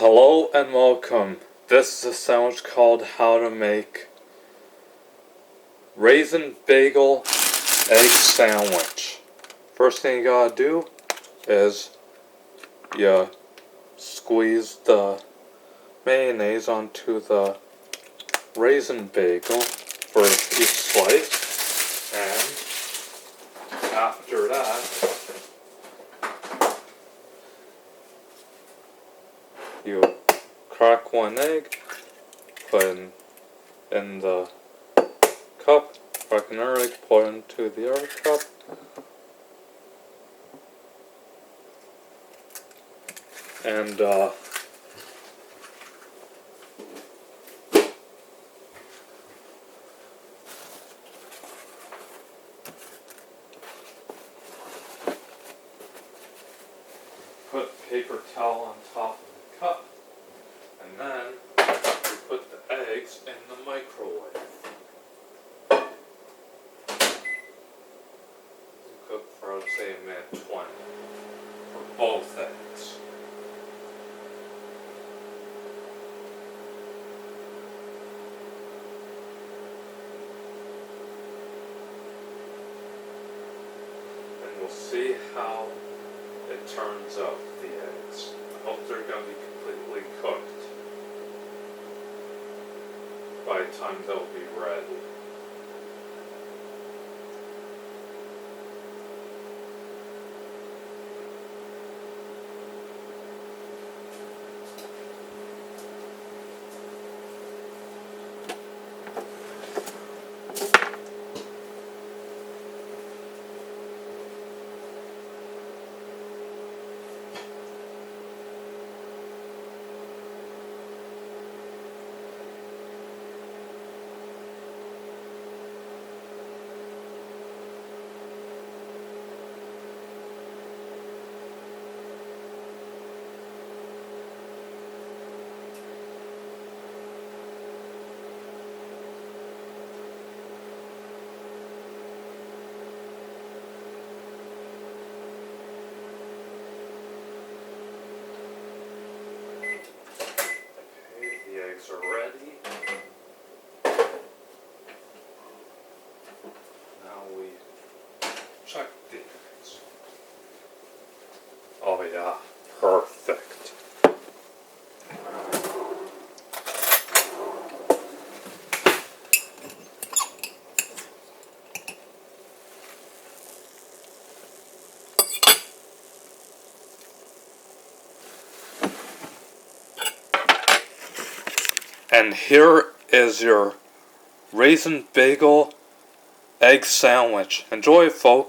Hello and welcome. This is a sandwich called how to make Raisin Bagel egg sandwich. First thing you gotta do is you squeeze the mayonnaise onto the Raisin Bagel for each slice, and after that you crack one egg, put in the cup, crack another egg, put into the other cup, and put paper towel on top of the cup, and then you put the eggs in the microwave. Cook for, let's say, a minute 20 for both eggs. And we'll see how it turns out, the eggs. I hope they're going to be completely cooked by the time they'll be ready. Are ready. Now we check the eggs. Oh yeah, perfect. And here is your Raisin Bagel egg sandwich. Enjoy, folks.